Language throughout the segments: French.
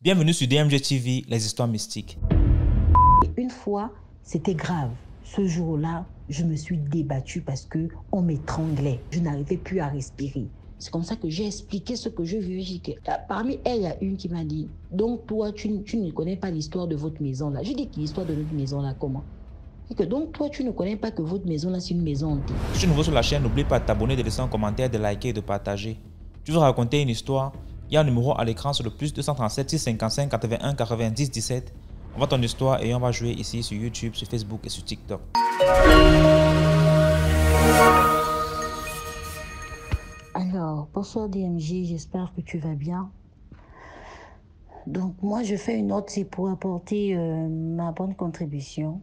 Bienvenue sur DMG TV, les histoires mystiques. Une fois, c'était grave. Ce jour-là, je me suis débattue parce qu'on m'étranglait. Je n'arrivais plus à respirer. C'est comme ça que j'ai expliqué ce que je vis. Parmi elles, il y a une qui m'a dit, donc toi, tu ne connais pas l'histoire de votre maison-là. Je dis que l'histoire de notre maison-là, comment? Et que donc toi, tu ne connais pas que votre maison-là, c'est une maison hantée. Si tu es nouveau sur la chaîne, n'oublie pas de t'abonner, de laisser un commentaire, de liker et de partager. Tu veux raconter une histoire? Il y a un numéro à l'écran sur le plus 237 655 81 90 17. Envoie ton histoire et on va jouer ici sur YouTube, sur Facebook et sur TikTok. Alors, bonsoir DMJ, j'espère que tu vas bien. Donc moi, je fais une note, c'est pour apporter ma bonne contribution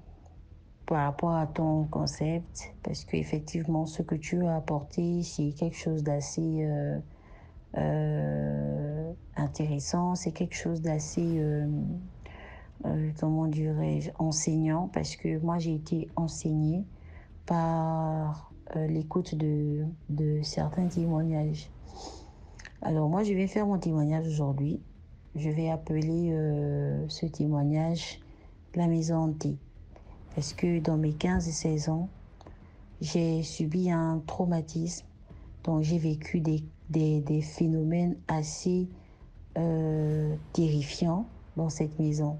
par rapport à ton concept, parce qu'effectivement, ce que tu as apporté, c'est quelque chose d'assez intéressant, c'est quelque chose d'assez, comment dirais-je, enseignant, parce que moi, j'ai été enseignée par l'écoute de certains témoignages. Alors moi, je vais faire mon témoignage aujourd'hui. Je vais appeler ce témoignage la maison hantée. Parce que dans mes 15 et 16 ans, j'ai subi un traumatisme. Donc j'ai vécu des phénomènes assez terrifiants dans cette maison.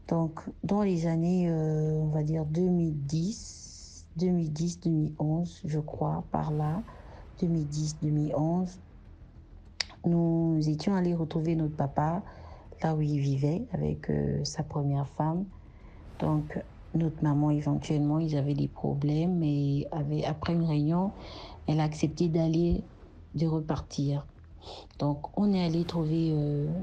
Donc dans les années, on va dire 2010, 2011, je crois, par là, 2010, 2011, nous étions allés retrouver notre papa là où il vivait avec sa première femme. Donc, notre maman, éventuellement, ils avaient des problèmes et après une réunion, elle a accepté de repartir. Donc, on est allé trouver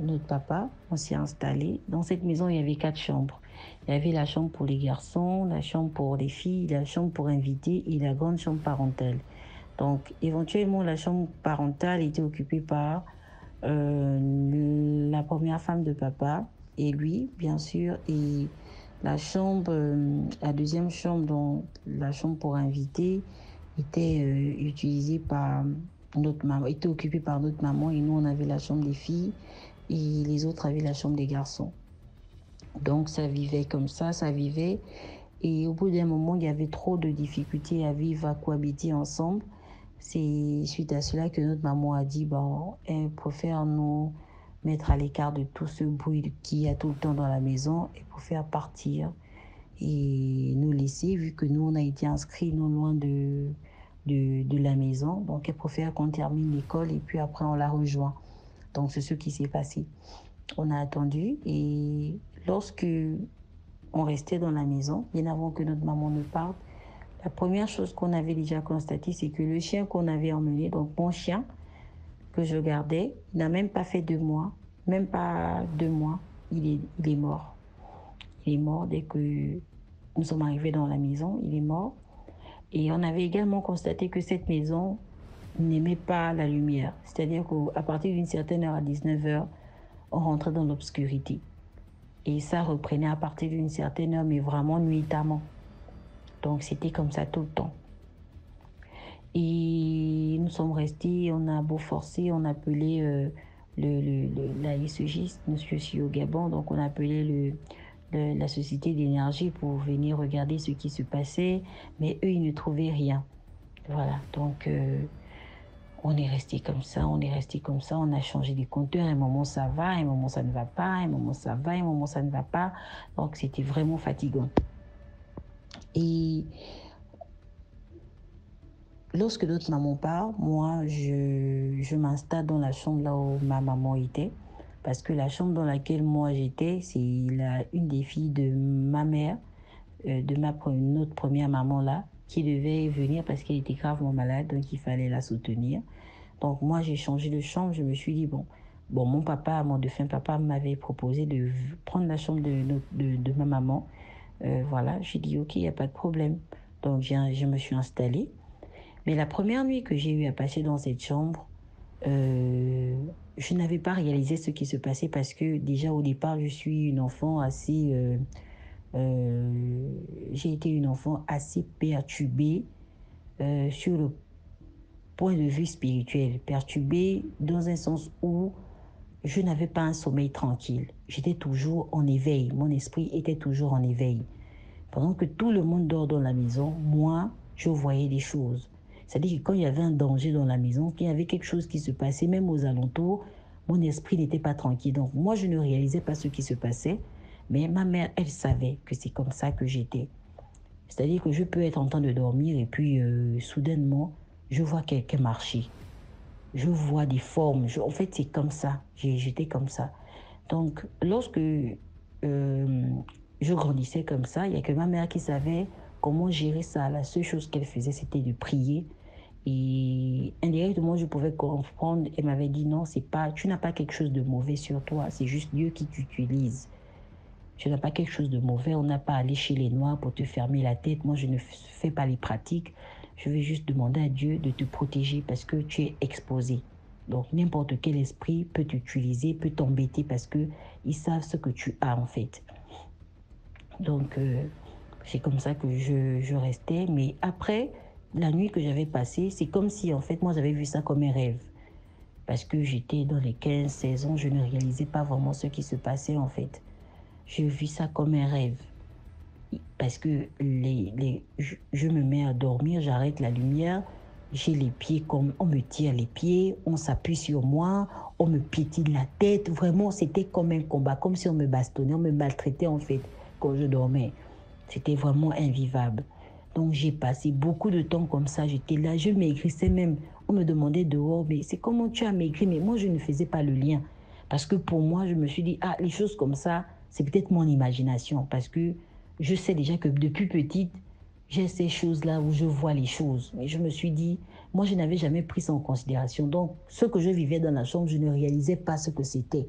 notre papa, on s'est installé. Dans cette maison, il y avait 4 chambres. Il y avait la chambre pour les garçons, la chambre pour les filles, la chambre pour invités et la grande chambre parentale. Donc, éventuellement, la chambre parentale était occupée par la première femme de papa et lui, bien sûr, et la chambre, la deuxième chambre, donc la chambre pour invités, était utilisée par notre maman, était occupée par notre maman et nous, on avait la chambre des filles et les autres avaient la chambre des garçons. Donc, ça vivait comme ça vivait. Et au bout d'un moment, il y avait trop de difficultés à vivre, à cohabiter ensemble. C'est suite à cela que notre maman a dit, bon, elle préfère nous mettre à l'écart de tout ce bruit qu'il y a tout le temps dans la maison et pour faire partir et nous laisser, vu que nous, on a été inscrits non loin de la maison. Donc, elle préfère qu'on termine l'école et puis après, on la rejoint. Donc, c'est ce qui s'est passé. On a attendu et lorsque on restait dans la maison, bien avant que notre maman ne parte, la première chose qu'on avait déjà constatée, c'est que le chien qu'on avait emmené, donc mon chien que je gardais, il n'a même pas fait 2 mois, même pas 2 mois, il est mort. Il est mort dès que nous sommes arrivés dans la maison, il est mort. Et on avait également constaté que cette maison n'aimait pas la lumière. C'est-à-dire qu'à partir d'une certaine heure, à 19 heures, on rentrait dans l'obscurité. Et ça reprenait à partir d'une certaine heure, mais vraiment nuitamment. Donc c'était comme ça tout le temps. Et nous sommes restés, on a beau forcer, on a appelé la SEGiste, je suis au Gabon, donc on a appelé la société d'énergie pour venir regarder ce qui se passait, mais eux, ils ne trouvaient rien. Voilà, donc on est resté comme ça, on a changé les compteurs, un moment ça va, un moment ça ne va pas, un moment ça va, un moment ça ne va pas, donc c'était vraiment fatigant. Et lorsque notre maman part, moi, je m'installe dans la chambre là où ma maman était. Parce que la chambre dans laquelle moi j'étais, c'est une des filles de ma mère, notre première maman là, qui devait venir parce qu'elle était gravement malade, donc il fallait la soutenir. Donc moi, j'ai changé de chambre, je me suis dit, mon papa, mon défunt papa m'avait proposé de prendre la chambre de ma maman. Voilà, j'ai dit, ok, il n'y a pas de problème. Donc je me suis installée. Mais la première nuit que j'ai eu à passer dans cette chambre, je n'avais pas réalisé ce qui se passait parce que déjà au départ, je suis une enfant assez... j'ai été une enfant assez perturbée sur le point de vue spirituel. Perturbée dans un sens où je n'avais pas un sommeil tranquille. J'étais toujours en éveil. Mon esprit était toujours en éveil. Pendant que tout le monde dort dans la maison, moi, je voyais des choses. C'est-à-dire que quand il y avait un danger dans la maison, qu'il y avait quelque chose qui se passait, même aux alentours, mon esprit n'était pas tranquille. Donc moi, je ne réalisais pas ce qui se passait, mais ma mère, elle savait que c'est comme ça que j'étais. C'est-à-dire que je peux être en train de dormir et puis soudainement, je vois quelqu'un marcher. Je vois des formes. En fait, c'est comme ça. J'étais comme ça. Donc, lorsque je grandissais comme ça, il n'y a que ma mère qui savait comment gérer ça. La seule chose qu'elle faisait, c'était de prier. Et indirectement, je pouvais comprendre. Elle m'avait dit non, c'est pas, tu n'as pas quelque chose de mauvais sur toi. C'est juste Dieu qui t'utilise. Tu n'as pas quelque chose de mauvais. On n'a pas à aller chez les Noirs pour te fermer la tête. Moi, je ne fais pas les pratiques. Je vais juste demander à Dieu de te protéger parce que tu es exposé. Donc, n'importe quel esprit peut t'utiliser, peut t'embêter parce qu'ils savent ce que tu as en fait. Donc, c'est comme ça que je restais. Mais après, la nuit que j'avais passée, c'est comme si en fait, moi, j'avais vu ça comme un rêve. Parce que j'étais dans les 15-16 ans, je ne réalisais pas vraiment ce qui se passait en fait. Je vis ça comme un rêve. Parce que je me mets à dormir, j'arrête la lumière, j'ai les pieds comme on me tire les pieds, on s'appuie sur moi, on me piétine la tête. Vraiment, c'était comme un combat, comme si on me bastonnait, on me maltraitait en fait quand je dormais. C'était vraiment invivable. Donc j'ai passé beaucoup de temps comme ça, j'étais là, je maigrissais même. On me demandait dehors, mais c'est comment tu as maigri? Mais moi, je ne faisais pas le lien. Parce que pour moi, je me suis dit, ah, les choses comme ça, c'est peut-être mon imagination. Parce que je sais déjà que depuis petite, j'ai ces choses-là où je vois les choses. Mais je me suis dit, moi, je n'avais jamais pris ça en considération. Donc, ce que je vivais dans la chambre, je ne réalisais pas ce que c'était.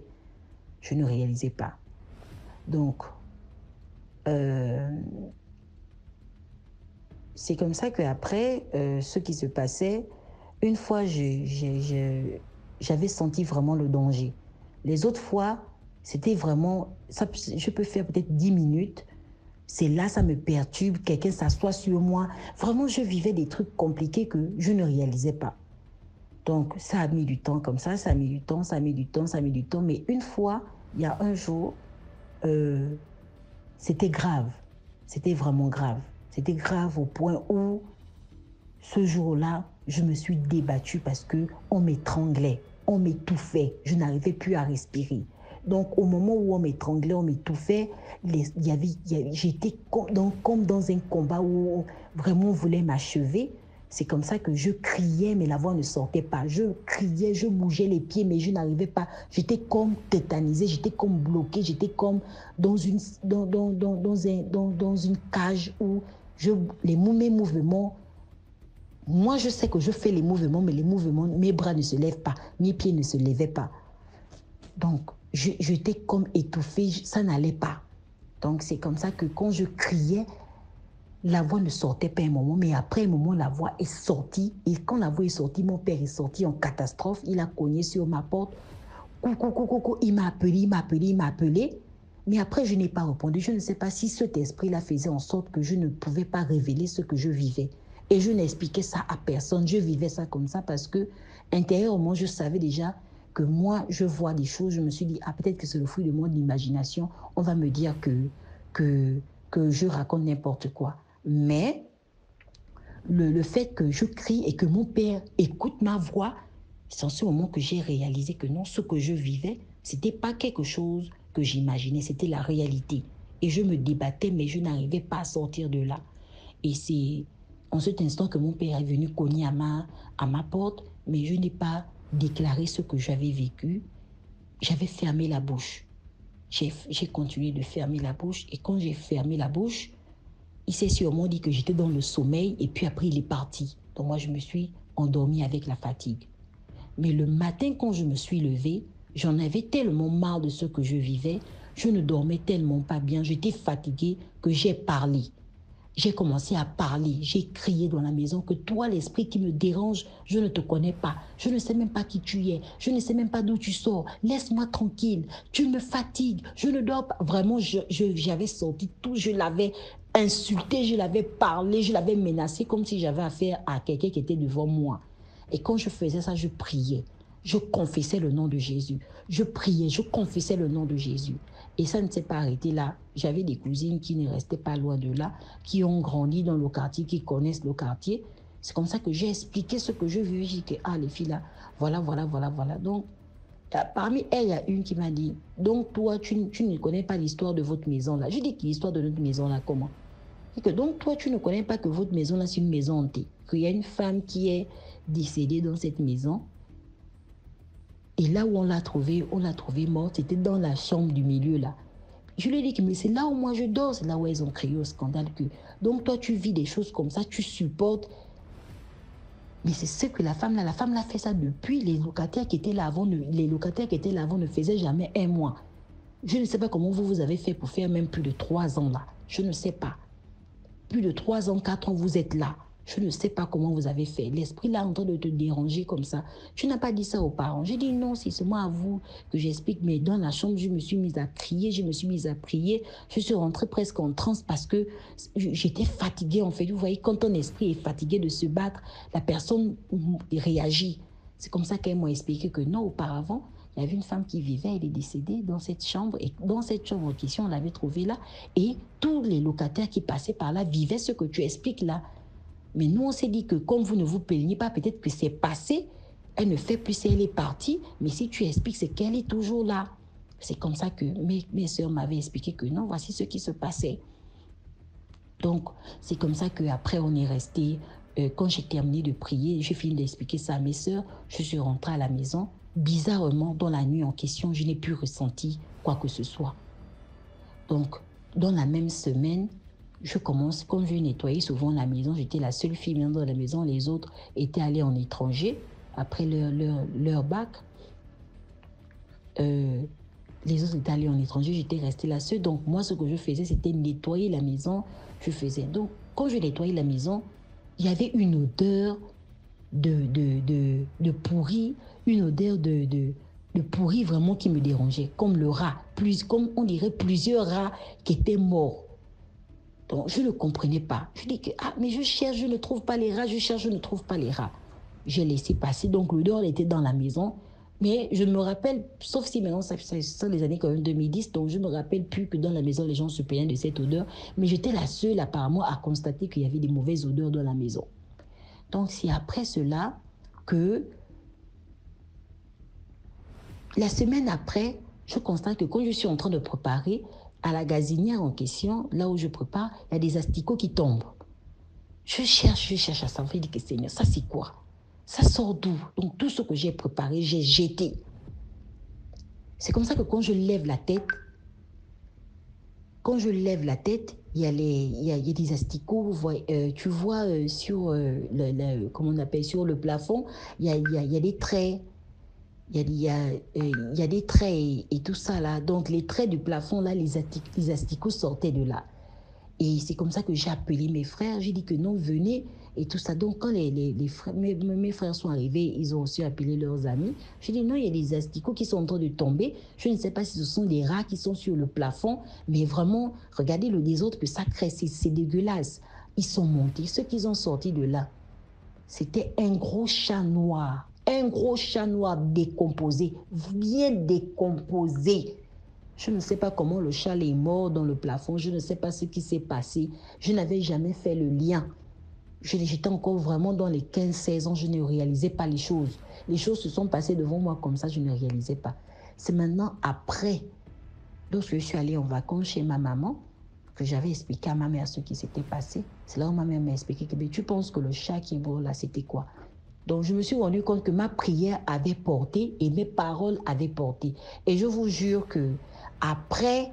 Je ne réalisais pas. Donc, c'est comme ça qu'après, ce qui se passait, une fois, j'avais senti vraiment le danger. Les autres fois, c'était vraiment, ça, je peux faire peut-être 10 minutes. C'est là, ça me perturbe, quelqu'un s'assoit sur moi. Vraiment, je vivais des trucs compliqués que je ne réalisais pas. Donc, ça a mis du temps comme ça a mis du temps, ça a mis du temps, ça a mis du temps. Mais une fois, il y a un jour, c'était grave. C'était vraiment grave. C'était grave au point où, ce jour-là, je me suis débattue parce qu'on m'étranglait, on m'étouffait, je n'arrivais plus à respirer. Donc, au moment où on m'étranglait, on m'étouffait, j'étais comme dans un combat où vraiment on voulait m'achever. C'est comme ça que je criais, mais la voix ne sortait pas. Je criais, je bougeais les pieds, mais je n'arrivais pas. J'étais comme tétanisée, j'étais comme bloquée, j'étais comme dans une cage où mes mouvements. Moi, je sais que je fais les mouvements, mais les mouvements, mes bras ne se lèvent pas, mes pieds ne se levaient pas. Donc, j'étais comme étouffée, ça n'allait pas. Donc, c'est comme ça que quand je criais, la voix ne sortait pas un moment, mais après un moment, la voix est sortie. Et quand la voix est sortie, mon père est sorti en catastrophe. Il a cogné sur ma porte. Coucou, coucou, coucou. Il m'a appelé. Mais après, je n'ai pas répondu. Je ne sais pas si cet esprit-là faisait en sorte que je ne pouvais pas révéler ce que je vivais. Et je n'expliquais ça à personne. Je vivais ça comme ça parce que, intérieurement, je savais déjà que moi, je vois des choses. Je me suis dit, ah, peut-être que c'est le fruit de mon imagination. On va me dire que je raconte n'importe quoi. Mais le fait que je crie et que mon père écoute ma voix, c'est en ce moment que j'ai réalisé que non, ce que je vivais, c'était pas quelque chose que j'imaginais, c'était la réalité. Et je me débattais, mais je n'arrivais pas à sortir de là. Et c'est en cet instant que mon père est venu cogner à ma porte, mais je n'ai pas déclaré ce que j'avais vécu. J'avais fermé la bouche. J'ai continué de fermer la bouche. Et quand j'ai fermé la bouche, il s'est sûrement dit que j'étais dans le sommeil et puis après il est parti. Donc moi je me suis endormie avec la fatigue. Mais le matin quand je me suis levée, j'en avais tellement marre de ce que je vivais, je ne dormais tellement pas bien, j'étais fatiguée que j'ai parlé. J'ai commencé à parler, j'ai crié dans la maison que toi, l'esprit qui me dérange, je ne te connais pas, je ne sais même pas qui tu es, je ne sais même pas d'où tu sors, laisse-moi tranquille, tu me fatigues, je ne dors pas. Vraiment, j'avais sorti tout, je l'avais insulté, je l'avais parlé, je l'avais menacé comme si j'avais affaire à quelqu'un qui était devant moi. Et quand je faisais ça, je priais. Je confessais le nom de Jésus. Je priais, je confessais le nom de Jésus. Et ça ne s'est pas arrêté là. J'avais des cousines qui ne restaient pas loin de là, qui ont grandi dans le quartier, qui connaissent le quartier. C'est comme ça que j'ai expliqué ce que je vis. J'ai dit que, les filles là, voilà. Donc, parmi elles, il y a une qui m'a dit, donc toi, tu ne connais pas l'histoire de votre maison là. Je dis que l'histoire de notre maison là, comment? Et que donc toi, tu ne connais pas que votre maison là, c'est une maison hantée. Qu'il y a une femme qui est décédée dans cette maison. Et là où on l'a trouvée morte, c'était dans la chambre du milieu là. Je lui ai dit que mais c'est là où moi je dors, c'est là où elles ont créé au scandale que. Donc toi, tu vis des choses comme ça, tu supportes. Mais c'est ce que la femme l'a fait ça depuis. Les locataires qui étaient là avant ne faisaient jamais un mois. Je ne sais pas comment vous avez fait pour faire même plus de 3 ans là. Je ne sais pas. Plus de 3 ans, 4 ans, vous êtes là. Je ne sais pas comment vous avez fait. L'esprit là en train de te déranger comme ça. Tu n'as pas dit ça aux parents. J'ai dit non, c'est seulement à vous que j'explique. Mais dans la chambre, je me suis mise à crier, je me suis mise à prier. Je suis rentrée presque en transe parce que j'étais fatiguée en fait. Vous voyez, quand ton esprit est fatigué de se battre, la personne réagit. C'est comme ça qu'elles m'ont expliqué que non, auparavant, il y avait une femme qui vivait, elle est décédée dans cette chambre. Et dans cette chambre en question, on l'avait trouvée là. Et tous les locataires qui passaient par là vivaient ce que tu expliques là. Mais nous, on s'est dit que comme vous ne vous plaignez pas, peut-être que c'est passé. Elle ne fait plus si elle est partie. Mais si tu expliques, c'est qu'elle est toujours là. C'est comme ça que mes soeurs m'avaient expliqué que non, voici ce qui se passait. Donc, c'est comme ça qu'après, on est resté. Quand j'ai terminé de prier, j'ai fini d'expliquer ça à mes soeurs. Je suis rentrée à la maison. Bizarrement, dans la nuit en question, je n'ai plus ressenti quoi que ce soit. Donc, dans la même semaine, je commence, comme je nettoyais souvent la maison, j'étais la seule fille dans la maison, les autres étaient allés en étranger après leur bac. Les autres étaient allés en étranger, j'étais restée la seule. Donc, moi, ce que je faisais, c'était nettoyer la maison. Donc, quand je nettoyais la maison, il y avait une odeur de pourri, une odeur de pourri vraiment qui me dérangeait, comme le rat, comme on dirait plusieurs rats qui étaient morts. Donc, je ne comprenais pas. Je dis que, mais je cherche, je ne trouve pas les rats, je cherche, je ne trouve pas les rats. J'ai laissé passer, donc l'odeur était dans la maison. Mais je me rappelle, sauf si maintenant, ça sont les années quand même 2010, donc je ne me rappelle plus que dans la maison, les gens se plaignaient de cette odeur. Mais j'étais la seule, apparemment, à constater qu'il y avait des mauvaises odeurs dans la maison. Donc, c'est après cela que, la semaine après, je constate que quand je suis en train de préparer, à la gazinière en question, là où je prépare, il y a des asticots qui tombent. Je cherche à savoir, je dis que Seigneur, ça c'est quoi? Ça sort d'où? Donc tout ce que j'ai préparé, j'ai jeté. C'est comme ça que quand je lève la tête, il y a des asticots, tu vois sur comment on appelle, sur le plafond, il y a des traits. Il y a des traits et tout ça là. Donc les traits du plafond là, les asticots sortaient de là. Et c'est comme ça que j'ai appelé mes frères. J'ai dit que non, venez et tout ça. Donc quand les frères, mes frères sont arrivés, ils ont aussi appelé leurs amis. J'ai dit non, il y a des asticots qui sont en train de tomber. Je ne sais pas si ce sont des rats qui sont sur le plafond, mais vraiment, regardez le désordre que ça crée. C'est dégueulasse. Ils sont montés. Ceux qui ont sorti de là, c'était un gros chat noir. Un gros chat noir décomposé, bien décomposé. Je ne sais pas comment le chat est mort dans le plafond. Je ne sais pas ce qui s'est passé. Je n'avais jamais fait le lien. J'étais encore vraiment dans les 15-16 ans. Je ne réalisais pas les choses. Les choses se sont passées devant moi comme ça. Je ne réalisais pas. C'est maintenant après, lorsque je suis allée en vacances chez ma maman, que j'avais expliqué à ma mère ce qui s'était passé. C'est là où ma mère m'a expliqué que tu penses que le chat qui est mort là, c'était quoi? Donc, je me suis rendu compte que ma prière avait porté et mes paroles avaient porté. Et je vous jure que après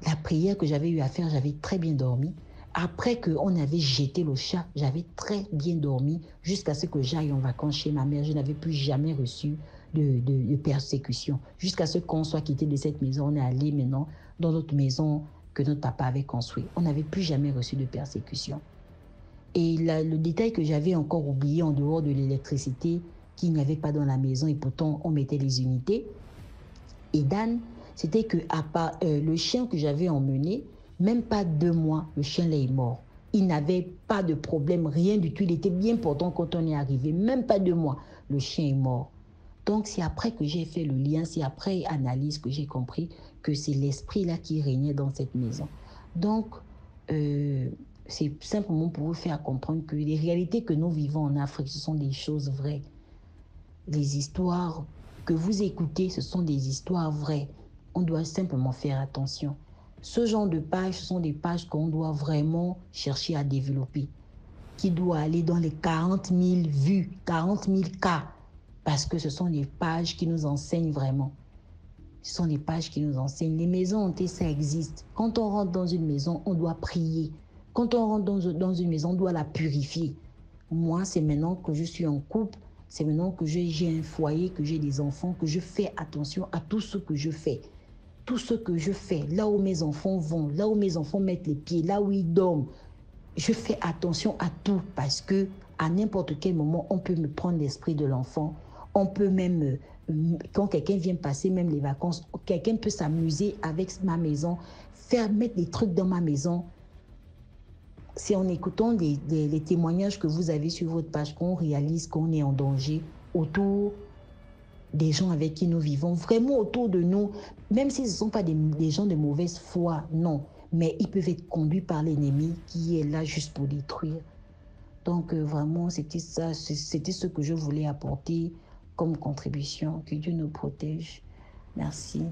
la prière que j'avais eu à faire, j'avais très bien dormi. Après qu'on avait jeté le chat, j'avais très bien dormi jusqu'à ce que j'aille en vacances chez ma mère. Je n'avais plus jamais reçu de persécution. Jusqu'à ce qu'on soit quitté de cette maison, on est allé maintenant dans notre maison que notre papa avait construite. On n'avait plus jamais reçu de persécution. Et le détail que j'avais encore oublié en dehors de l'électricité qu'il n'y avait pas dans la maison et pourtant on mettait les unités. Et Dan, c'était que le chien que j'avais emmené, même pas 2 mois, le chien là est mort. Il n'avait pas de problème, rien du tout. Il était bien portant quand on est arrivé. Même pas 2 mois, le chien est mort. Donc, c'est après que j'ai fait le lien, c'est après analyse que j'ai compris que c'est l'esprit-là qui régnait dans cette maison. Donc, c'est simplement pour vous faire comprendre que les réalités que nous vivons en Afrique, ce sont des choses vraies. Les histoires que vous écoutez, ce sont des histoires vraies. On doit simplement faire attention. Ce genre de pages, ce sont des pages qu'on doit vraiment chercher à développer, qui doit aller dans les 40 000 vues, 40 000 cas, parce que ce sont des pages qui nous enseignent vraiment. Ce sont des pages qui nous enseignent. Les maisons hantées, ça existe. Quand on rentre dans une maison, on doit prier. Quand on rentre dans une maison, on doit la purifier. Moi, c'est maintenant que je suis en couple, c'est maintenant que j'ai un foyer, que j'ai des enfants, que je fais attention à tout ce que je fais. Tout ce que je fais, là où mes enfants vont, là où mes enfants mettent les pieds, là où ils dorment, je fais attention à tout parce que à n'importe quel moment, on peut me prendre l'esprit de l'enfant. On peut même, quand quelqu'un vient passer même les vacances, quelqu'un peut s'amuser avec ma maison, mettre des trucs dans ma maison. C'est en écoutant les témoignages que vous avez sur votre page qu'on réalise qu'on est en danger autour des gens avec qui nous vivons, vraiment autour de nous, même si ce ne sont pas des gens de mauvaise foi, non, mais ils peuvent être conduits par l'ennemi qui est là juste pour détruire. Donc vraiment, c'était ça, c'était ce que je voulais apporter comme contribution. Que Dieu nous protège. Merci.